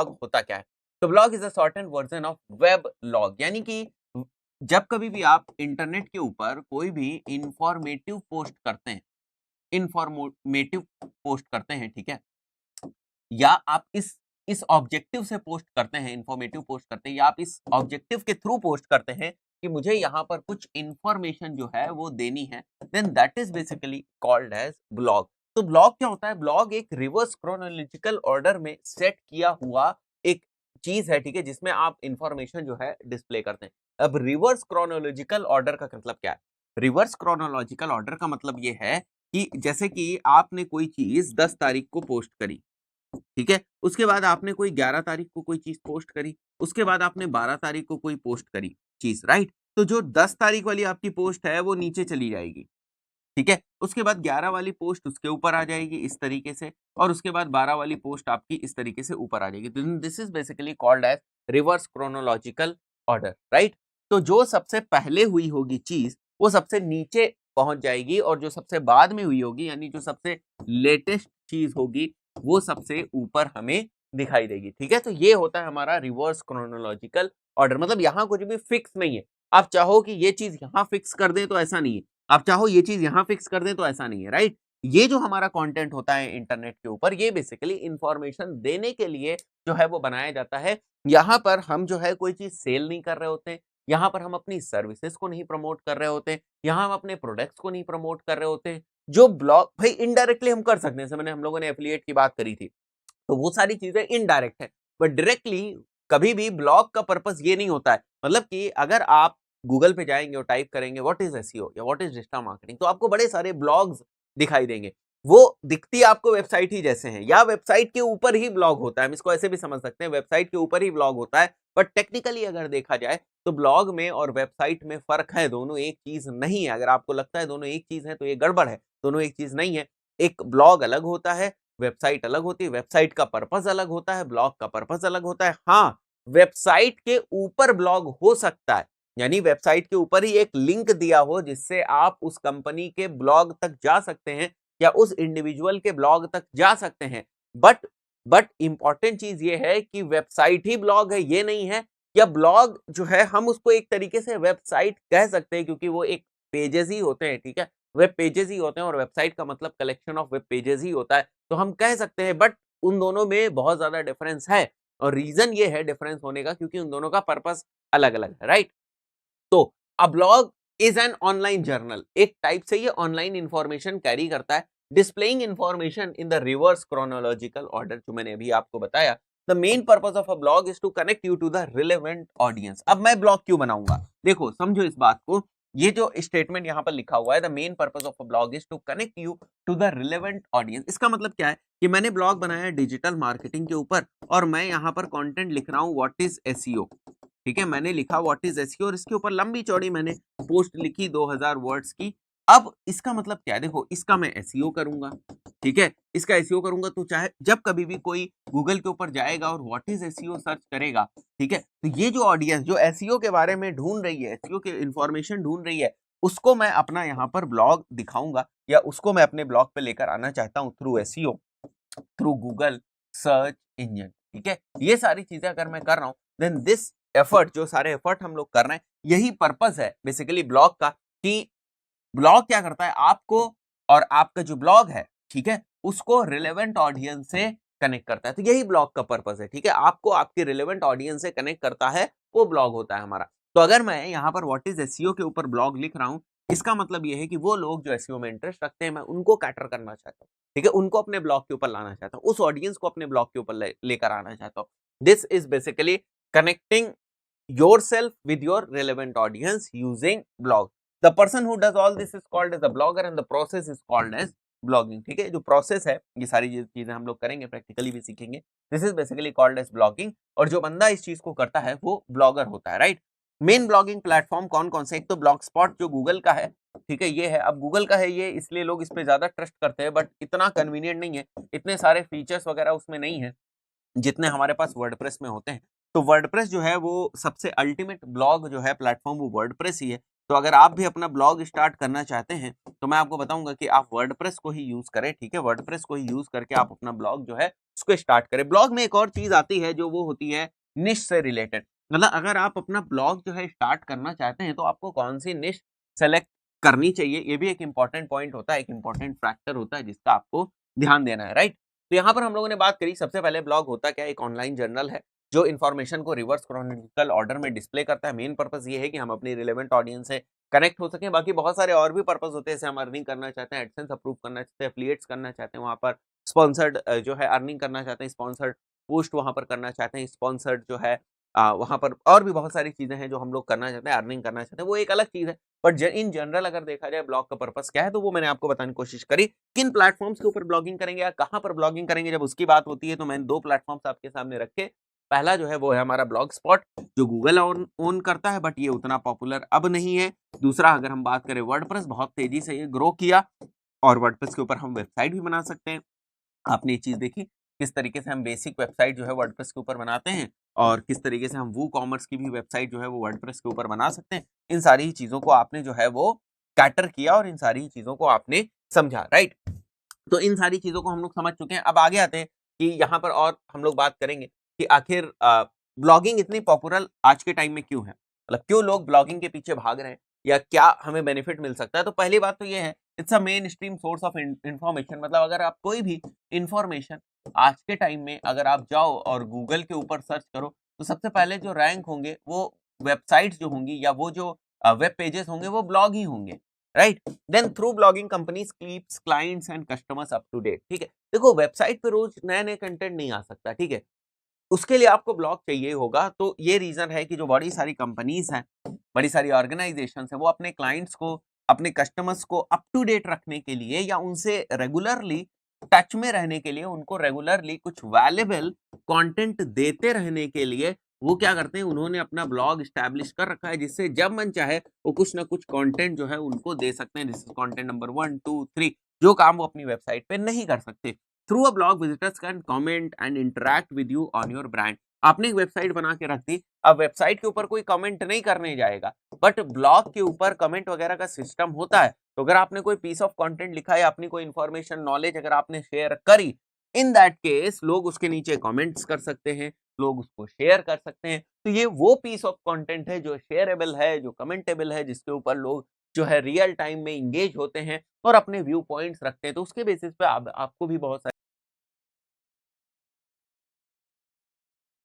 भाग होता क्या है? तो blog is a shortened version of web log, यानी कि जब कभी भी आप इंटरनेट के ऊपर कोई भी इंफॉर्मेटिव पोस्ट करते हैं, इंफॉर्मेटिव पोस्ट करते हैं, ठीक है, या आप इस ऑब्जेक्टिव से पोस्ट करते हैं, इंफॉर्मेटिव पोस्ट करते हैं, या आप इस ऑब्जेक्टिव के थ्रू पोस्ट करते हैं कि मुझे यहाँ पर कुछ इंफॉर्मेशन जो है वो देनी है, then that is basically called as blog. तो ब्लॉग क्या होता है? ब्लॉग एक रिवर्स क्रोनोलॉजिकल ऑर्डर में सेट किया हुआ एक चीज है, ठीक है, जिसमें आप इंफॉर्मेशन जो है डिस्प्ले करते हैं। अब रिवर्स क्रोनोलॉजिकल ऑर्डर का मतलब क्या है? रिवर्स क्रोनोलॉजिकल ऑर्डर का मतलब ये है कि जैसे कि आपने कोई चीज 10 तारीख को पोस्ट करी, ठीक है? उसके बाद आपने कोई 11 तारीख को कोई चीज़ पोस्ट करी, उसके बाद आपने 12 तारीख को कोई पोस्ट करी चीज़, राइट? तो जो 10 तारीख वाली आपकी पोस्ट है वो नीचे चली जाएगी, ठीक है? उसके बाद 11 वाली पोस्ट उसके ऊपर आ जाएगी इस तरीके से, और उसके बाद 12 वाली पोस्ट आपकी इस तरीके से ऊपर आ जाएगी। This is basically called as reverse chronological order, right? तो जो सबसे पहले हुई होगी चीज़, वो सबसे नीचे पहुँच जाएगी, और जो सबसे बाद में हुई होगी, यानी जो सबसे लेटेस्ट चीज़ होगी, वो सबसे ऊपर हमें दिखाई देगी, ठीक है? तो ये होता है हमारा रिवर्स क्रोनोलॉजिकल ऑर्डर। मतलब यहाँ कुछ भी फिक्स नहीं है। आप चाहो कि ये चीज़ यहाँ फिक्स कर दें तो ऐसा नहीं है। आप चाहो ये चीज़ यहाँ फिक्स कर दें तो ऐसा नहीं है, राइट? ये जो हमारा कंटेंट होता है इंटरनेट के ऊपर, ये बेसिकली इंफॉर्मेशन देने के लिए जो है वो बनाया जाता है। यहाँ पर हम जो है कोई चीज़ सेल नहीं कर रहे होते हैं, यहाँ पर हम अपनी सर्विसेज को नहीं प्रमोट कर रहे होते हैं, यहाँ हम अपने प्रोडक्ट्स को नहीं प्रमोट कर रहे होते हैं। जो ब्लॉग भाई इनडायरेक्टली हम कर सकते हैं, जैसे मैंने हम लोगों ने एफिलिएट की बात करी थी, तो वो सारी चीजें इनडायरेक्ट है, बट डायरेक्टली कभी भी ब्लॉग का पर्पस ये नहीं होता है। मतलब कि अगर आप गूगल पे जाएंगे और टाइप करेंगे व्हाट इज एसईओ या व्हाट इज डिजिटल मार्केटिंग, तो आपको बड़े सारे ब्लॉग्स दिखाई देंगे। वो दिखती आपको वेबसाइट ही जैसे हैं, या वेबसाइट के ऊपर ही ब्लॉग होता है, हम इसको ऐसे भी समझ सकते हैं, वेबसाइट के ऊपर ही ब्लॉग होता है। बट टेक्निकली अगर देखा जाए तो ब्लॉग में और वेबसाइट में फर्क है, दोनों एक चीज नहीं है। अगर आपको लगता है दोनों एक चीज है तो ये गड़बड़ है, दोनों एक चीज नहीं है। एक ब्लॉग अलग होता है, वेबसाइट अलग होती है, वेबसाइट का पर्पस अलग होता है, ब्लॉग का पर्पस अलग होता है। हाँ, वेबसाइट के ऊपर ब्लॉग हो सकता है, यानी वेबसाइट के ऊपर ही एक लिंक दिया हो जिससे आप उस कंपनी के ब्लॉग तक जा सकते हैं या उस इंडिविजुअल के ब्लॉग तक जा सकते हैं। बट इंपॉर्टेंट चीज ये है कि वेबसाइट ही ब्लॉग है ये नहीं है, या ब्लॉग जो है हम उसको एक तरीके से वेबसाइट कह सकते हैं क्योंकि वो एक पेजेस ही होते हैं, ठीक है, वेब पेजेस ही होते हैं, और वेबसाइट का मतलब कलेक्शन ऑफ वेब पेजेस ही होता है, तो हम कह सकते हैं। बट उन दोनों में बहुत ज्यादा डिफरेंस है, और रीजन ये है डिफरेंस होने का क्योंकि उन दोनों का पर्पस अलग अलग है, राइट? तो a blog is an online journal, एक टाइप से ये ऑनलाइन इंफॉर्मेशन कैरी करता है, displaying information in the reverse chronological order, जो मैंने अभी आपको बताया। The main purpose of a blog is to connect you to the relevant audience. अब मैं ब्लॉग क्यों बनाऊंगा, देखो समझो इस बात को। ये जो स्टेटमेंट यहाँ पर लिखा हुआ है, the main purpose of a blog is to connect you to the relevant audience, इसका मतलब क्या है कि मैंने ब्लॉग बनाया डिजिटल मार्केटिंग के ऊपर, और मैं यहाँ पर कंटेंट लिख रहा हूँ व्हाट इज एसईओ, ठीक है, मैंने लिखा व्हाट इज एसईओ, और इसके ऊपर लंबी चौड़ी मैंने पोस्ट लिखी 2000 वर्ड्स की। अब इसका मतलब क्या है, देखो इसका मैं एसईओ करूंगा, ठीक है, इसका एसईओ करूंगा, तो चाहे जब कभी भी कोई गूगल के ऊपर जाएगा और व्हाट इज एसईओ सर्च करेगा, ठीक है, तो ये जो ऑडियंस जो एसईओ के बारे में ढूंढ रही है, एसईओ के इंफॉर्मेशन ढूंढ रही है, उसको मैं अपना यहाँ पर ब्लॉग दिखाऊंगा, या उसको मैं अपने ब्लॉग पे लेकर आना चाहता हूँ through SEO, through Google search engine, ठीक है। ये सारी चीजें अगर मैं कर रहा हूं, देन दिस एफर्ट, जो सारे एफर्ट हम लोग कर रहे हैं, यही पर्पस है बेसिकली ब्लॉग का, कि ब्लॉग क्या करता है, आपको और आपका जो ब्लॉग है, ठीक है, उसको रिलेवेंट ऑडियंस से कनेक्ट करता है। तो यही ब्लॉग का पर्पस है, ठीक है, आपको आपके रिलेवेंट ऑडियंस से कनेक्ट करता है, वो ब्लॉग होता है हमारा। तो अगर मैं यहाँ पर व्हाट इज एसईओ के ऊपर ब्लॉग लिख रहा हूँ, इसका मतलब ये है कि वो लोग जो एसईओ में इंटरेस्ट रखते हैं, मैं उनको कैटर करना चाहता हूँ, ठीक है, उनको अपने ब्लॉग के ऊपर लाना चाहता हूँ, उस ऑडियंस को अपने ब्लॉग के ऊपर लेकर आना चाहता हूँ। This is basically connecting yourself with your relevant audience using blog. The person who does all this is called as a blogger and the process is called as blogging, ठीक है, जो प्रोसेस है, ये सारी चीजें हम लोग करेंगे, प्रैक्टिकली भी सीखेंगे, this is basically called as blogging, और जो बंदा इस चीज को करता है वो ब्लॉगर होता है, राइट? मेन ब्लॉगिंग प्लेटफॉर्म कौन कौन से, एक तो ब्लॉग स्पॉट जो गूगल का है, ठीक है, ये है। अब गूगल का है ये, इसलिए लोग इस पे ज्यादा ट्रस्ट करते हैं, बट इतना कन्वीनियंट नहीं है, इतने सारे फीचर्स वगैरह उसमें नहीं है जितने हमारे पास वर्डप्रेस में होते हैं। तो वर्डप्रेस जो है वो सबसे अल्टीमेट ब्लॉग जो है प्लेटफॉर्म, वो वर्डप्रेस ही है। तो अगर आप भी अपना ब्लॉग स्टार्ट करना चाहते हैं तो मैं आपको बताऊंगा कि आप वर्डप्रेस को ही यूज करें, ठीक है। वर्डप्रेस को ही यूज करके आप अपना ब्लॉग जो है उसको स्टार्ट करें। ब्लॉग में एक और चीज आती है जो वो होती है निश से रिलेटेड। मतलब अगर आप अपना ब्लॉग जो है स्टार्ट करना चाहते हैं तो आपको कौन सी निश सेलेक्ट करनी चाहिए, ये भी एक इंपॉर्टेंट पॉइंट होता है, एक इंपॉर्टेंट फैक्टर होता है जिसका आपको ध्यान देना है, राइट। तो यहाँ पर हम लोगों ने बात करी, सबसे पहले ब्लॉग होता क्या है, एक ऑनलाइन जर्नल है जो इन्फॉर्मेशन को रिवर्स क्रोनोलॉजिकल ऑर्डर में डिस्प्ले करता है। मेन पर्पस ये है कि हम अपनी रिलेवेंट ऑडियंस से कनेक्ट हो सकें। बाकी बहुत सारे और भी पर्पस होते हैं, जैसे हम अर्निंग करना चाहते हैं, एडसेंस अप्रूव करना चाहते हैं, एफिलिएट्स करना चाहते हैं, वहाँ पर स्पॉन्सर्ड जो है अर्निंग करना चाहते हैं, स्पॉन्सर्ड पोस्ट वहाँ पर करना चाहते हैं, स्पॉन्सर्ड जो है वहाँ पर और भी बहुत सारी चीजें हैं जो हम लोग करना चाहते हैं, अर्निंग करना चाहते हैं, वो एक अलग चीज है। बट इन जनरल अगर देखा जाए ब्लॉग का पर्पस क्या है, तो वो मैंने आपको बताने की कोशिश करी। किन प्लेटफॉर्म्स के ऊपर ब्लॉगिंग करेंगे या कहाँ पर ब्लॉगिंग करेंगे, जब उसकी बात होती है तो मैंने 2 प्लेटफॉर्म्स आपके सामने रखे। पहला जो है वो है हमारा ब्लॉग स्पॉट, जो गूगल ओन करता है, बट ये उतना पॉपुलर अब नहीं है। दूसरा अगर हम बात करें वर्डप्रेस, बहुत तेजी से ये ग्रो किया और वर्डप्रेस के ऊपर हम वेबसाइट भी बना सकते हैं। आपने ये चीज देखी किस तरीके से हम बेसिक वेबसाइट जो है वर्डप्रेस के ऊपर बनाते हैं और किस तरीके से हम वूकॉमर्स की भी वेबसाइट जो है वो वर्डप्रेस के ऊपर बना सकते हैं। इन सारी ही चीजों को आपने जो है वो कैटर किया और इन सारी चीजों को आपने समझा, राइट। तो इन सारी चीजों को हम लोग समझ चुके हैं। अब आगे आते हैं कि यहाँ पर और हम लोग बात करेंगे कि आखिर ब्लॉगिंग इतनी पॉपुलर आज के टाइम में क्यों है, मतलब क्यों लोग ब्लॉगिंग के पीछे भाग रहे हैं या क्या हमें बेनिफिट मिल सकता है। तो पहली बात तो ये है, it's a main stream source of information. मतलब अगर आप कोई भी इंफॉर्मेशन आज के टाइम में अगर आप जाओ और गूगल के ऊपर सर्च करो तो सबसे पहले जो रैंक होंगे वो वेबसाइट्स जो होंगी या वो जो वेब पेजेस होंगे वो ब्लॉग ही होंगे, right. Then through blogging companies keeps clients and customers up to date, ठीक है। देखो वेबसाइट पे रोज नए नए कंटेंट नहीं आ सकता, ठीक है, उसके लिए आपको ब्लॉग चाहिए होगा। तो ये रीजन है कि जो बड़ी सारी कंपनीज हैं, बड़ी सारी ऑर्गेनाइजेशन है, वो अपने क्लाइंट्स को, अपने कस्टमर्स को अप टू डेट रखने के लिए या उनसे रेगुलरली टच में रहने के लिए, उनको रेगुलरली कुछ वैल्यूएबल कंटेंट देते रहने के लिए वो क्या करते हैं, उन्होंने अपना ब्लॉग स्टैब्लिश कर रखा है, जिससे जब मन चाहे वो कुछ ना कुछ कंटेंट जो है उनको दे सकते हैं। दिस इज कंटेंट नंबर 1 2 3, जो काम वो अपनी वेबसाइट पे नहीं कर सकते। Through a blog visitors can comment and interact with you on your brand. आपने एक वेबसाइट बना के रख दी, अब वेबसाइट के ऊपर कोई कमेंट नहीं करने जाएगा, बट ब्लॉग के ऊपर कमेंट वगैरह का सिस्टम होता है। तो अगर आपने कोई पीस ऑफ कंटेंट लिखा है, अपनी कोई इंफॉर्मेशन नॉलेज अगर आपने शेयर करी, इन दैट केस लोग उसके नीचे कमेंट्स कर सकते हैं, लोग उसको शेयर कर सकते हैं। तो ये वो पीस ऑफ कंटेंट है जो शेयरेबल है, जो कमेंटेबल है, जिसके ऊपर लोग जो है रियल टाइम में इंगेज होते हैं और अपने व्यू पॉइंट्स रखते हैं। तो उसके बेसिस पे आपको भी बहुत